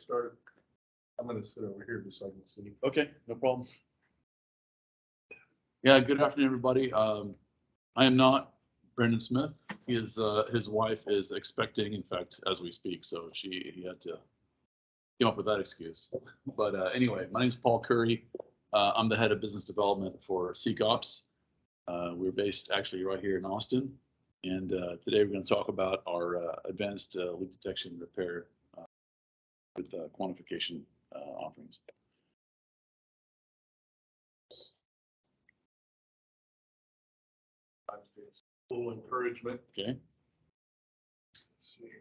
started. I'm going to sit over here just so I can see. Okay, no problem. Yeah, good afternoon, everybody. I am not Brendan Smith. His wife is expecting, in fact, as we speak. So he had to come up with that excuse. But anyway, my name is Paul Curry. I'm the head of business development for SeekOps. We're based actually right here in Austin. And today we're going to talk about our advanced leak detection and repair with quantification offerings. A little encouragement. Okay. Let's see here.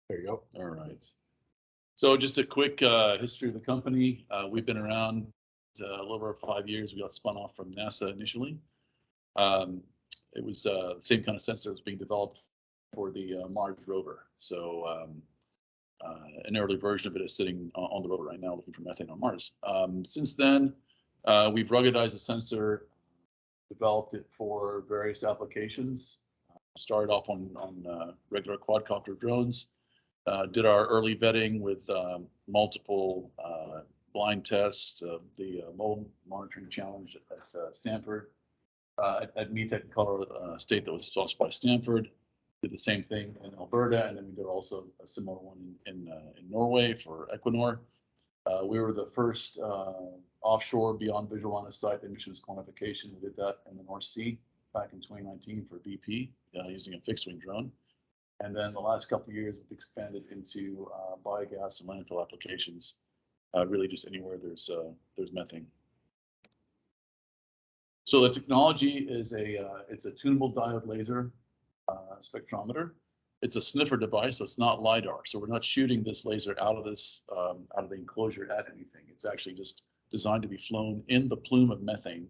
There you go. All right. So just a quick history of the company. We've been around a little over 5 years. We got spun off from NASA initially. It was the same kind of sensor that was being developed for the Mars rover. So an early version of it is sitting on the rover right now looking for methane on Mars. Since then, we've ruggedized the sensor, developed it for various applications. Started off on regular quadcopter drones. Did our early vetting with multiple blind tests of the mold monitoring challenge at Stanford, at METEC in Colorado State that was sponsored by Stanford. Did the same thing in Alberta, and then we did also a similar one in Norway for Equinor. We were the first offshore beyond visual line of sight emissions quantification. We did that in the North Sea back in 2019 for BP using a fixed wing drone. And then the last couple of years, we've expanded into biogas and landfill applications, really just anywhere there's methane. So the technology is it's a tunable diode laser spectrometer. It's a sniffer device, so it's not LiDAR. So we're not shooting this laser out of the enclosure at anything. It's actually just designed to be flown in the plume of methane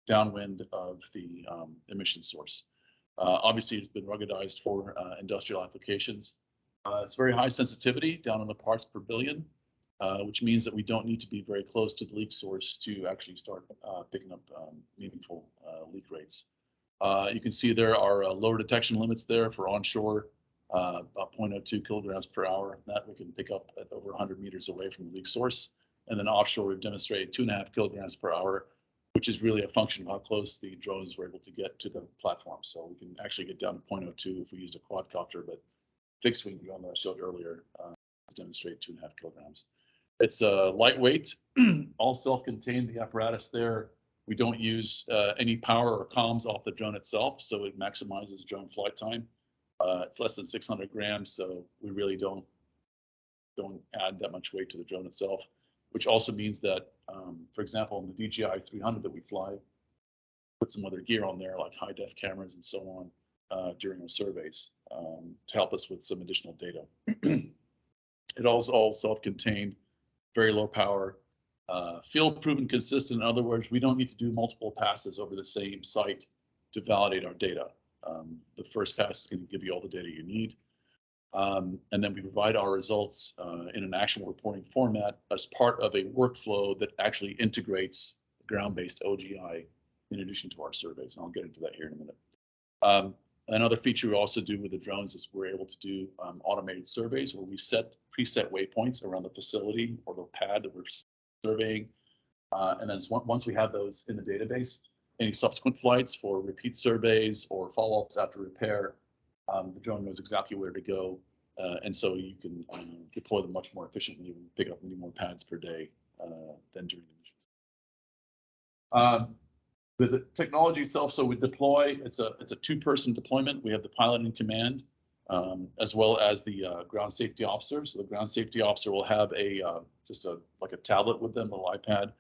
downwind of the emission source. Obviously, it's been ruggedized for industrial applications. It's very high sensitivity, down in the parts per billion, which means that we don't need to be very close to the leak source to actually start picking up meaningful leak rates. You can see there are lower detection limits there for onshore, about 0.02 kilograms per hour. That we can pick up at over 100 meters away from the leak source. And then offshore, we've demonstrated 2.5 kilograms per hour, which is really a function of how close the drones were able to get to the platform. So we can actually get down to 0.02 if we used a quadcopter, but fixed wing drone that I showed earlier demonstrate 2.5 kilograms. It's lightweight, all self-contained, the apparatus there. We don't use any power or comms off the drone itself, so it maximizes drone flight time. It's less than 600 grams, so we really don't add that much weight to the drone itself, which also means that, for example, in the DJI 300 that we fly, put some other gear on there, like high-def cameras and so on, during our surveys to help us with some additional data. It also all self-contained, very low power, field proven consistent. In other words, we don't need to do multiple passes over the same site to validate our data. The first pass is going to give you all the data you need. And then we provide our results in an actual reporting format as part of a workflow that actually integrates ground-based OGI in addition to our surveys. And I'll get into that here in a minute. Another feature we also do with the drones is we're able to do automated surveys where we set preset waypoints around the facility or the pad that we're surveying. And then once we have those in the database, any subsequent flights for repeat surveys or follow-ups after repair, the drone knows exactly where to go. And so you can deploy them much more efficiently and pick up many more pads per day than during the missions. The technology itself, so we deploy, it's a two-person deployment. We have the pilot in command, as well as the ground safety officer. So the ground safety officer will have like a tablet with them, a little iPad,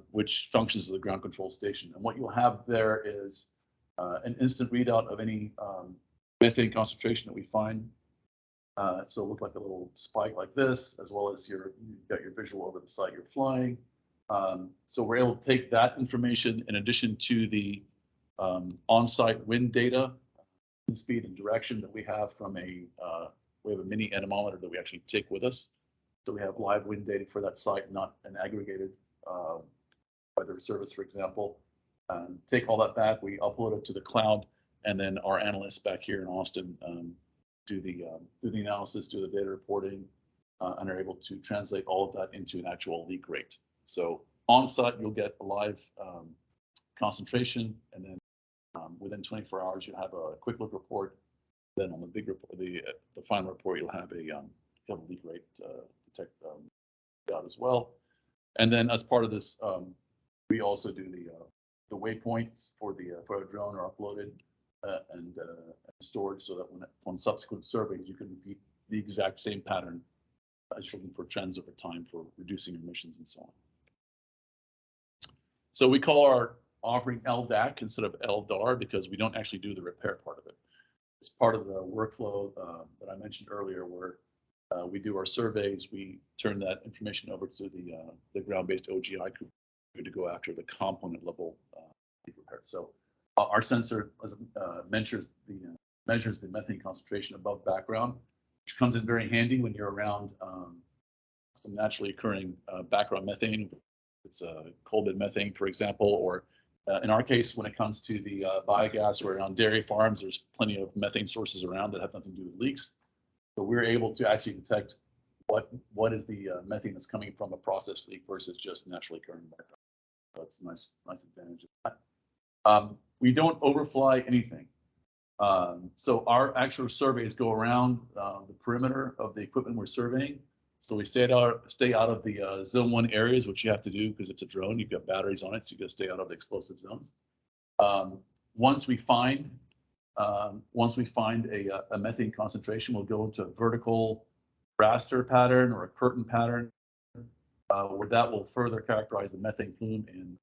which functions as a ground control station. And what you'll have there is an instant readout of any methane concentration that we find. So it'll look like a little spike like this, as well as you've got your visual over the site you're flying. So we're able to take that information in addition to the on-site wind data, speed and direction that we have from we have a mini anemometer that we actually take with us. So we have live wind data for that site, not an aggregated weather service, for example. take all that back, we upload it to the cloud, and then our analysts back here in Austin do the analysis, do the data reporting, and are able to translate all of that into an actual leak rate. So on site, you'll get a live concentration, and then within 24 hours, you'll have a quick look report. Then on the big report, the final report, you'll have a leak rate detect out as well. And then as part of this, we also do the waypoints for the drone are uploaded and stored, so that on subsequent surveys you can repeat the exact same pattern as you're looking for trends over time for reducing emissions and so on. So we call our offering LDAQ instead of LDAR because we don't actually do the repair part of it. It's part of the workflow that I mentioned earlier, where we do our surveys, we turn that information over to the ground-based OGI crew to go after the component level repair. So our sensor measures the methane concentration above background, which comes in very handy when you're around some naturally occurring background methane. It's coal bed methane, for example, or in our case, when it comes to the biogas or on dairy farms, there's plenty of methane sources around that have nothing to do with leaks. So we're able to actually detect what is the methane that's coming from a process leak versus just naturally occurring background. That's a nice advantage of that. We don't overfly anything. So our actual surveys go around the perimeter of the equipment we're surveying. So we stay out of the zone 1 areas, which you have to do because it's a drone. You've got batteries on it, so you got to stay out of the explosive zones. Once we find a methane concentration, we'll go into a vertical raster pattern or a curtain pattern, where that will further characterize the methane plume in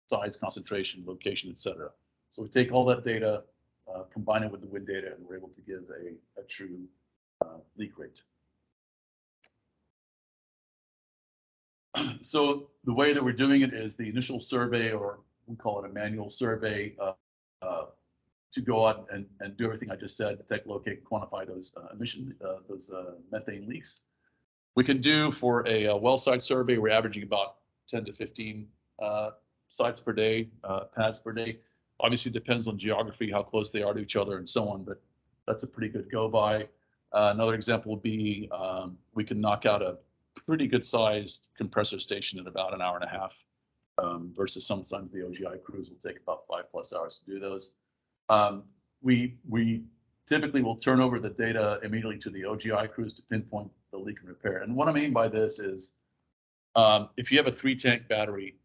size, concentration, location, etc. So we take all that data, combine it with the wind data, and we're able to give a true leak rate. So the way that we're doing it is the initial survey, or we call it a manual survey, to go out and do everything I just said, detect, locate, quantify those methane leaks. We can do for a well site survey, we're averaging about 10 to 15 sites per day, pads per day. Obviously, it depends on geography, how close they are to each other and so on, but that's a pretty good go by. Another example would be we can knock out a pretty good sized compressor station in about an hour and a half, versus sometimes the OGI crews will take about 5+ hours to do those. We typically will turn over the data immediately to the OGI crews to pinpoint the leak and repair. And what I mean by this is, if you have a 3-tank battery,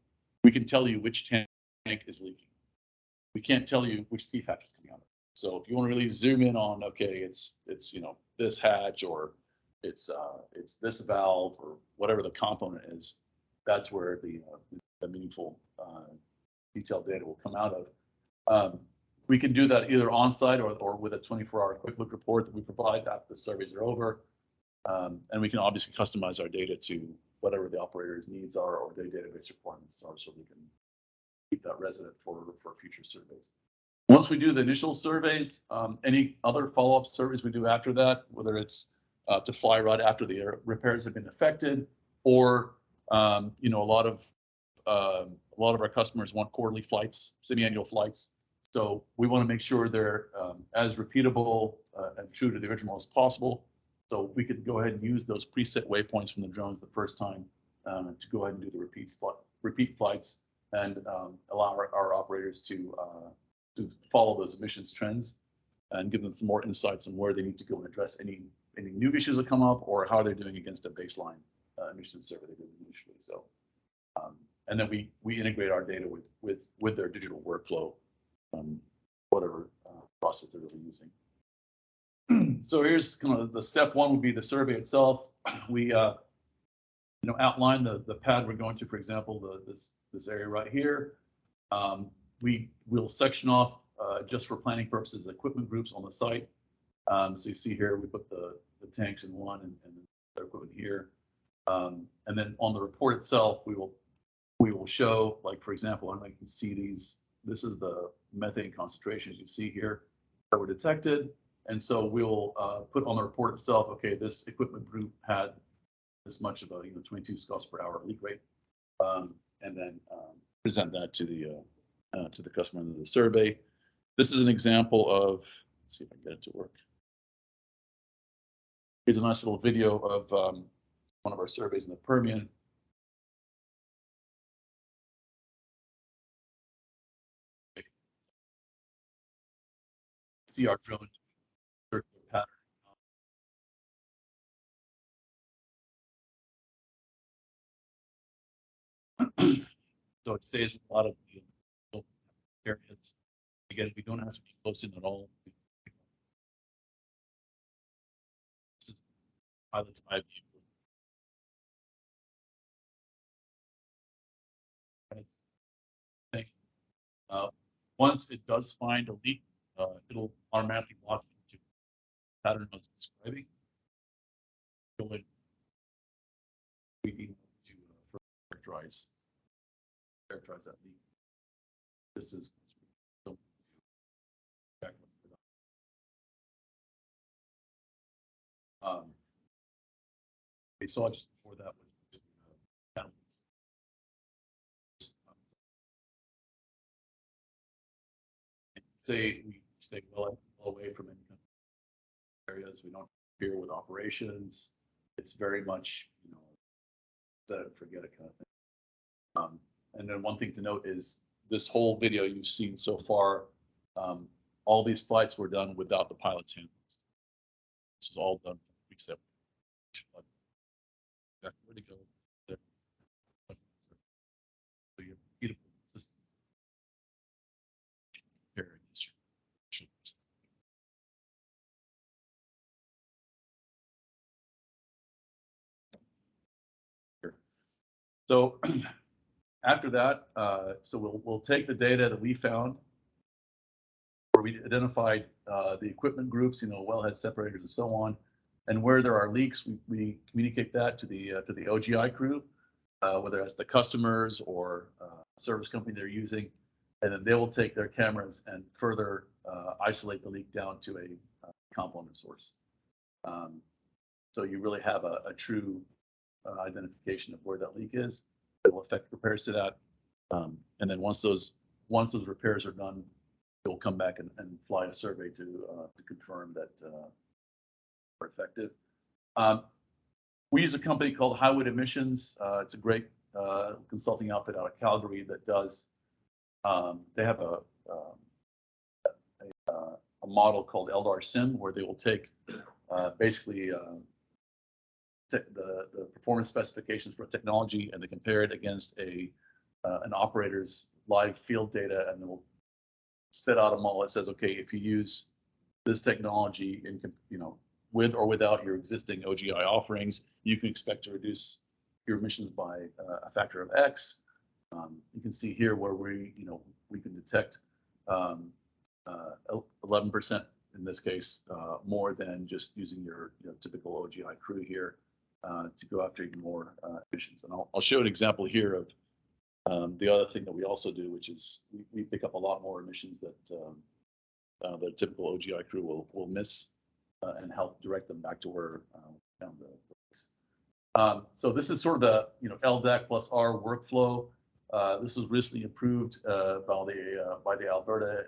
we can tell you which tank is leaking. We can't tell you which thief hatch is coming out of it. So if you want to really zoom in on, okay, it's this hatch, or it's this valve, or whatever the component is, that's where the meaningful detailed data will come out of. We can do that either on site or with a 24-hour quick look report that we provide after the surveys are over. And we can obviously customize our data to whatever the operator's needs are or their database requirements are, so we can keep that resident for future surveys. Once we do the initial surveys, any other follow-up surveys we do after that, whether it's to fly right after the repairs have been effected, or a lot of our customers want quarterly flights, semi-annual flights. So we want to make sure they're as repeatable and true to the original as possible. So we could go ahead and use those preset waypoints from the drones the first time to go ahead and do the repeat flights, and allow our operators to follow those emissions trends and give them some more insights on where they need to go and address any new issues that come up, or how they're doing against a baseline emission survey they did initially. So, and then we integrate our data with their digital workflow, whatever process they're really using. So here's kind of the step one would be the survey itself. We outline the pad we're going to, for example, this area right here. We will section off just for planning purposes equipment groups on the site. So you see here we put the tanks in one and the equipment here. And then on the report itself, we will show, like, for example, I don't know if you can see these. This is the methane concentrations you see here that were detected. And so we'll put on the report itself, okay, this equipment group had this much of a 22 scals per hour leak rate, and then present that to the to the customer in the survey. This is an example of, let's see if I can get it to work. Here's a nice little video of one of our surveys in the Permian. See our drone circular pattern. So it stays with a lot of the areas. Again, we don't have to be close in at all. This is pilot's eye view. Once it does find a leak, it'll automatically lock into the pattern I was describing. We need to characterize that leak. This is we saw just before that was say we stay well away from any kind of areas. We don't interfere with operations. It's very much, set it and forget it kind of thing. And then one thing to note is this whole video you've seen so far, all these flights were done without the pilot's hand. This is all done except where to go there. So your beautiful system. So after that, so we'll take the data that we found, where we identified the equipment groups, wellhead separators and so on, and where there are leaks, we communicate that to the OGI crew, whether that's the customers or service company they're using, and then they will take their cameras and further isolate the leak down to a component source. So you really have a true identification of where that leak is. It will affect repairs to that, and then once those repairs are done, they'll come back and fly a survey to confirm that are effective. We use a company called Highwood Emissions. It's a great consulting outfit out of Calgary that does. They have a model called LDAQTM, where they will take basically the performance specifications for a technology, and they compare it against an operator's live field data, and then we'll spit out a model that says, okay, if you use this technology in, with or without your existing OGI offerings, you can expect to reduce your emissions by a factor of X. You can see here where we can detect 11% in this case, more than just using your typical OGI crew here to go after even more emissions. And I'll show an example here of the other thing that we also do, which is we pick up a lot more emissions that the typical OGI crew will miss, and help direct them back to where we found the leaks. So this is sort of the LDAQ plus R workflow. This was recently approved by the Alberta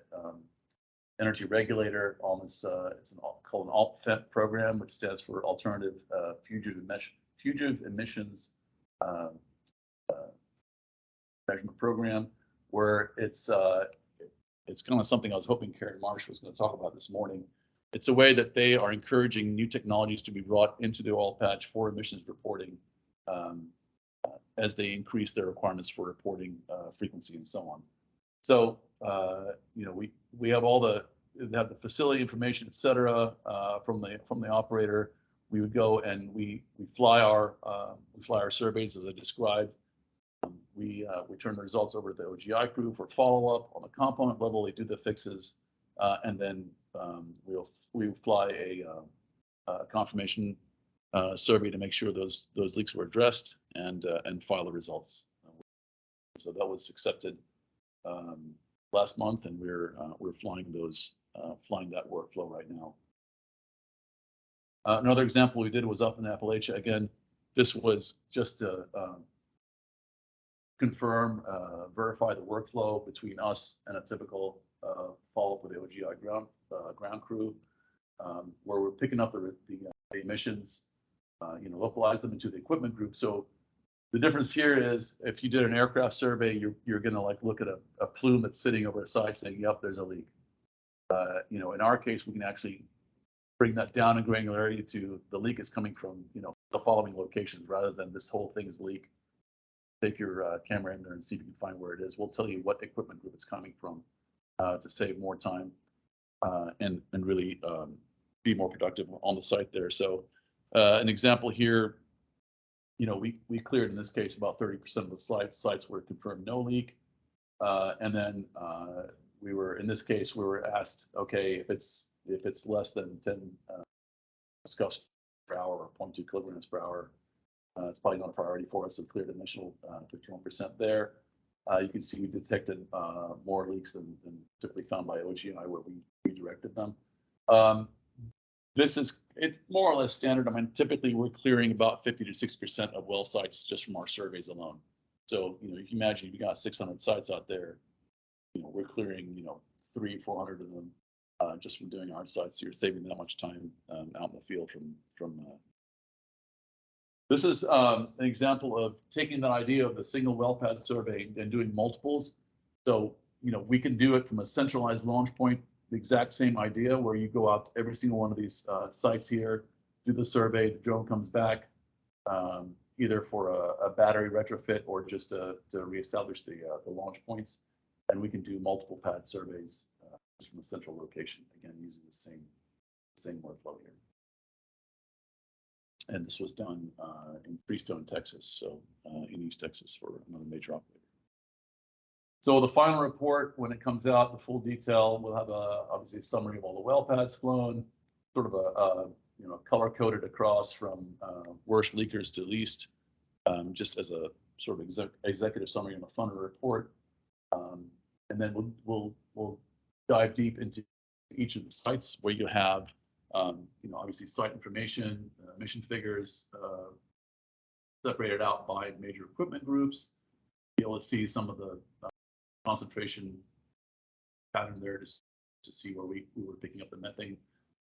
energy regulator on this. It's called an ALTFET program, which stands for Alternative Fugitive Emissions Measurement Program, where it's kind of something I was hoping Karen Marsh was going to talk about this morning. It's a way that they are encouraging new technologies to be brought into the oil patch for emissions reporting, as they increase their requirements for reporting frequency and so on. So we have have the facility information, et cetera, from the operator. We would go and we fly our surveys as I described. We turn the results over to the OGI crew for follow-up on the component level. They do the fixes, and then we'll fly a confirmation survey to make sure those leaks were addressed, and file the results. So that was accepted last month, and we're flying that workflow right now. Another example we did was up in Appalachia. Again, this was just confirm, verify the workflow between us and a typical follow-up with the OGI ground crew, where we're picking up the emissions, localize them into the equipment group. So the difference here is if you did an aircraft survey, you're going to like look at a plume that's sitting over a side saying, yep, there's a leak. In our case, we can actually bring that down in granularity to the leak is coming from, the following locations rather than this whole thing is leak. Take your camera in there and see if you can find where it is. We'll tell you what equipment group it's coming from to save more time and really be more productive on the site there. So an example here, we cleared in this case about 30% of the sites were confirmed no leak. And then we were asked, okay, if it's less than 10 scuffs per hour or 0.2 kilograms per hour, it's probably not a priority for us. So cleared initial 51% there. You can see we detected more leaks than typically found by OGI where we redirected them. It's more or less standard. I mean, typically we're clearing about 50 to 60% of well sites just from our surveys alone. So, you can imagine if you got 600 sites out there, we're clearing, 300-400 of them just from doing our sites. So you're saving that much time out in the field from This is an example of taking that idea of the single well pad survey and doing multiples. So, we can do it from a centralized launch point, the exact same idea where you go out to every single one of these sites here, do the survey, the drone comes back, either for a battery retrofit or just to reestablish the launch points. And we can do multiple pad surveys just from a central location, again, using the same workflow here. And this was done in Freestone, Texas, so in East Texas for another major operator. So the final report, when it comes out, the full detail, we'll have obviously a summary of all the well pads flown, sort of a color coded across from worst leakers to least, just as a sort of executive summary and a fun report. And then we'll dive deep into each of the sites where you have obviously site information, emission figures, separated out by major equipment groups. Be able to see some of the concentration pattern there to see where we were picking up the methane.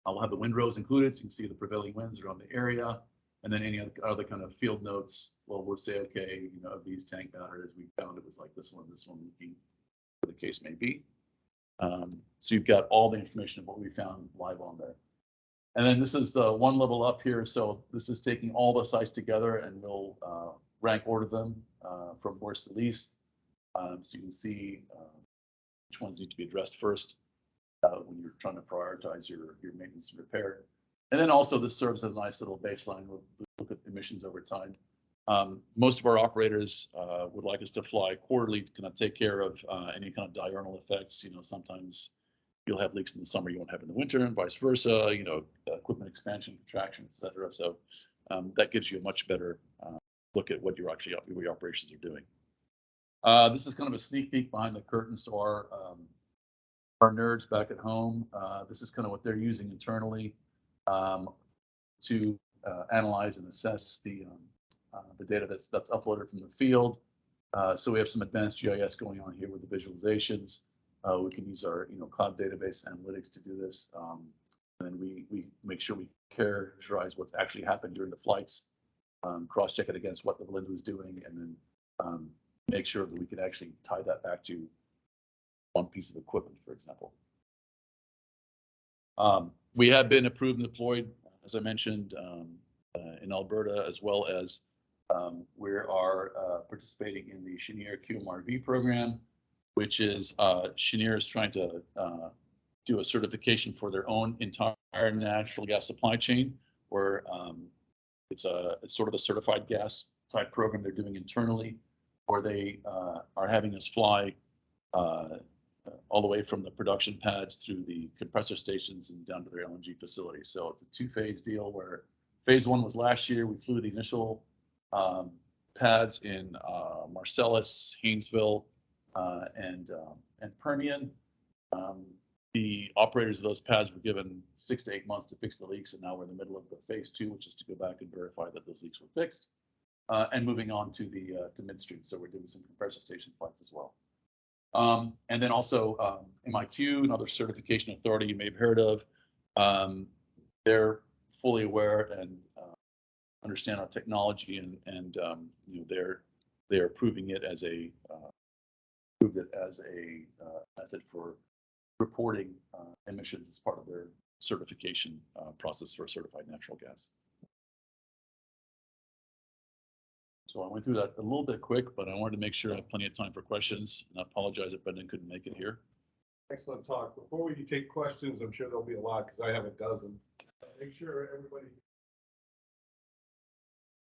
We'll have the windrows included, so you can see the prevailing winds around the area, and then any other kind of field notes. Well, we'll say, okay, of these tank batteries, we found it was like this one leaking, whatever the case may be. So you've got all the information of what we found live on there. And then this is the one level up here. So this is taking all the sites together, and we'll rank order them from worst to least. So you can see which ones need to be addressed first when you're trying to prioritize your maintenance and repair. And then also this serves as a nice little baseline. We'll look at emissions over time. Most of our operators would like us to fly quarterly to kind of take care of any kind of diurnal effects. Sometimes you'll have leaks in the summer you won't have in the winter, and vice versa. Equipment expansion, contraction, etc. So that gives you a much better look at what your operations are doing. This is kind of a sneak peek behind the curtain. So our nerds back at home, this is kind of what they're using internally to analyze and assess the data that's uploaded from the field. So we have some advanced GIS going on here with the visualizations. We can use our cloud database analytics to do this. And then we make sure we characterize what's actually happened during the flights, cross-check it against what the wind was doing, and then make sure that we can actually tie that back to one piece of equipment, for example. We have been approved and deployed, as I mentioned, in Alberta, as well as we are participating in the Cheniere QMRV program, which is Cheniere is trying to do a certification for their own entire natural gas supply chain, where it's sort of a certified gas type program they're doing internally, where they are having us fly all the way from the production pads through the compressor stations and down to their LNG facilities. So it's a two-phase deal where phase one was last year. We flew the initial pads in Marcellus, Haynesville, and Permian. The operators of those pads were given 6 to 8 months to fix the leaks, and now we're in the middle of the phase two, which is to go back and verify that those leaks were fixed. and moving on to the to midstream. So we're doing some compressor station flights as well. And then also MIQ, another certification authority you may have heard of. They're fully aware and understand our technology, and you know, they're approving it as a method for reporting emissions as part of their certification process for certified natural gas. So I went through that a little bit quick, but I wanted to make sure I have plenty of time for questions, and I apologize if Brendan couldn't make it here. Excellent talk. Before we take questions, I'm sure there'll be a lot because I have a dozen. Make sure everybody